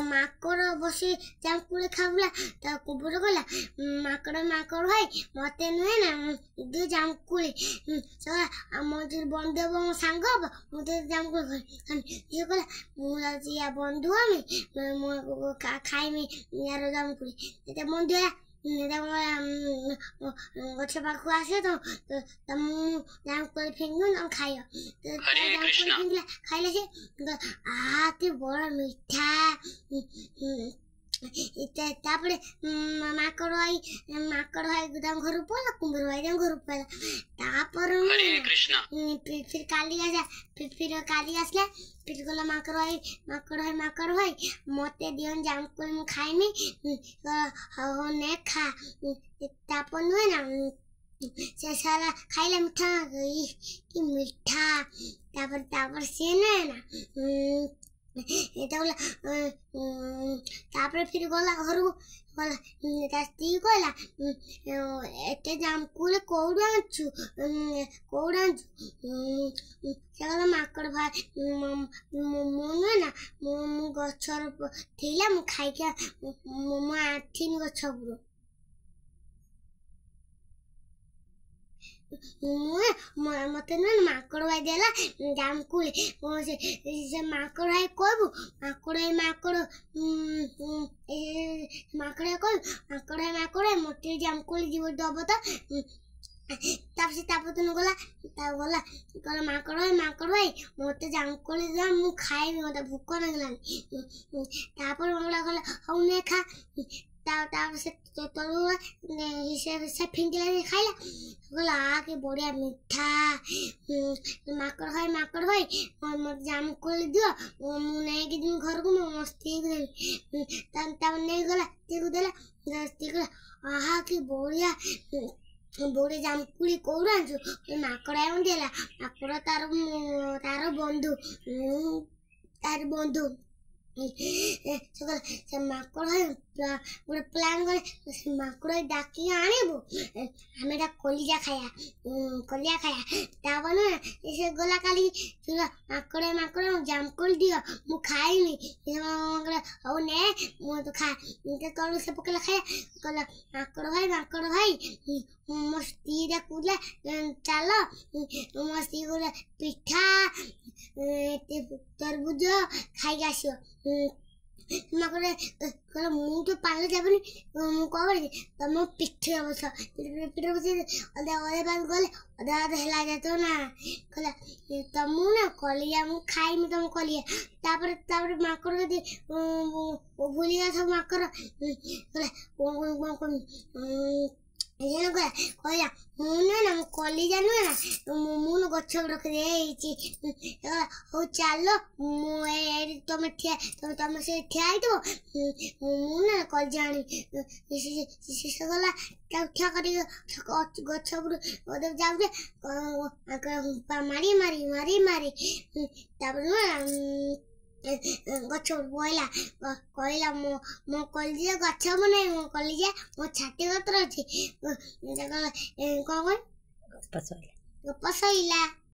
ମାଙ୍କଡ଼ ବସି ଜାମୁକୋଳି ଖାଉଥିଲା। ତା କୁବୁର କହିଲା ମାଙ୍କଡ଼ ଭାଇ ମତେ ନୁହେଁ ନା ଦିଅ ଜାମୁକୋଳି। ଆମ ବନ୍ଧୁ ହବ ମୋ ସାଙ୍ଗ ହବ ମୁଁ ତ ଜାମୁକୋଳି ଝିଅ କହିଲା ମୁଁ ଯାଉଛି ୟା ବନ୍ଧୁ ଆମେ ମୁଁ ଖାଇମି ୟାର ଜାମୁକୋଳି। ଏତେ ବନ୍ଧୁ ହେଲା ଗଛ ପାଖକୁ ଆସିବ ତ ମୁଁ ଜାମୁକୋଳି ଫିଙ୍ଗିବି ତମେ ଖାଇବ। ଖାଇଲା ସେ କି ବଡ ମିଠା। ତାପରେ ମାଙ୍କଡ଼ ଭାଇ ତାଙ୍କ ଘରକୁ ପଳେଇଲା। କୁମ୍ଭୀର ଭାଇ ତାଙ୍କ ଘରକୁ ପଳେଇଲା। ତାପରେ କାଲି ଆସିଲା। ଫିର କହିଲା ମାଙ୍କଡ଼ ଭାଇ ମତେ ଦିଅନି ଜାମୁକୋଳି ମୁଁ ଖାଇମି। ହଉ ନେ ଖା। ତାପରେ ନୁହେଁ ନା ସେ ସାରା ଖାଇଲା ମିଠା କି ମିଠା। ତାପରେ ସିଏ ନୁହେଁ ନା ତାପରେ ଫିर ଗଲା ଘରକୁ। ଗଲା ତା ସ୍ତ୍ରୀ କହିଲା ଏତେ ଜାମୁକୋଳି କୋଉଠୁ ଆଣିଛୁ? ସେ କହିଲା ମାଙ୍କଡ଼ ଭାଇ ମୁଁ ନୁହେଁ ନା ମୁଁ ଗଛର ଥିଲା ମୁଁ ଖାଇକି ମୁଁ ଆଣିଥିନି ଗଛ ଉପରୁ। ମତେ ନୁହେଁ ମାଙ୍କଡ଼ ଭାଇ ଦେଲା ଜାମୁକୋଳି। ସେ ମାଙ୍କଡ଼ ଭାଇ କହିବୁ ମାଙ୍କଡ଼ ମତେ ଜାମୁକୋଳି ଯିବ ଦବ ତ। ତାପରେ ସେ ତାପର ଗଲା କହିଲା ମାଙ୍କଡ଼ ଭାଇ ମତେ ଜାମୁକୋଳି ଦିଅ ମୁଁ ଖାଇବି ମତେ ଭୋକ ଲାଗିଲାନି। ତାପରେ କହିଲା ହଉ ନେ ଖା। ତାପରେ ସେ ଫିଙ୍ଗିଲା ଖାଇଲା। କହିଲା କି ବଢିଆ ମିଠା। ମାଙ୍କଡ଼ ଭାଇ ମତେ ଜାମୁକୋଳି ଦିଅ ମୁଁ ନେଇକି ଯିବି ଘରକୁ ମୋ ସ୍ତ୍ରୀକୁ ଦେବି। ତାପରେ ନେଇଗଲା ସ୍ତ୍ରୀକୁ ଦେଲା। ସ୍ତ୍ରୀ କହିଲା ଆହା କି ବଢିଆ ଜାମୁକୋଳି କୋଉଠୁ ଆଣିଛୁ? ମାଙ୍କଡ଼ ଭାଇ ଦେଲା। ମାଙ୍କଡ଼ ତାର ବନ୍ଧୁ ସେ ମାଙ୍କଡ଼ ଭାଇ ଗୋଟେ ପ୍ଲାନ୍ କଲେ ସେ ମାଙ୍କଡ଼ ଭାଇ ଡାକିକି ଆଣିବୁ ଆମେ ଏଟା କଲିଜା ଖାଇବା। ତାପରେ ସେ ଗଲା କାଲି ମାଙ୍କଡ଼ ଜାମୁକୋଳି ଦିଅ ମୁଁ ଖାଇମି। ହଉ ନେ ମୁଁ ତୁ ଖା। ତଳୁ ସେ ପକେଇଲା ଖାଇବା। କହିଲା ମାଙ୍କଡ଼ ଭାଇ ମୋ ସ୍ତ୍ରୀ ଡାକୁଥିଲା ଚାଲ। ମୋ ସ୍ତ୍ରୀ କହିଲା ପିଠା ତରଭୁଜ ଖାଇକି ଆସିବ। ମାଙ୍କଡ଼ କହିଲା ମୁଁ ତ ପାଣି ଯାବିନି ମୁଁ କଣ କରିବି ତମ ପିଠିରେ ବସ। ଅଧା ହେଲା ଯେତ ନା କହିଲା ତମକୁ ନା କଲିଜା ମୁଁ ଖାଇମି ତମ କଲିଜା। ତାପରେ ମାଙ୍କଡ଼ ଯଦି ଭୁଲିଗଲା ସବୁ ମାଙ୍କଡ଼ କହିଲା ମୁଁ ନୁହେଁ ନା ମୁଁ କଲିଜା ନୁହେଁ ନା ମୁଁ ଗଛ ରଖିଦେଇଛି। ହଉ ଚାଲ ମୁଁ ତମେ ସେ ଠିଆ ହେଇଥିବ ମୁଁ ନା କଲିଜା ଆଣିବି। ସେ ଗଲା ଠିଆ କରିକି ଗଛ ଉପରୁ ଯାଉଛି ମାରି ତାପରେ ଗଛ କହିଲା ମୋ କଲିଜା ଗଛ ନାହିଁ ମୋ କଲିଜା ମୋ ଛାତି ଗତ୍ର ଅଛି। କଣ ଗପ ସଇଲା।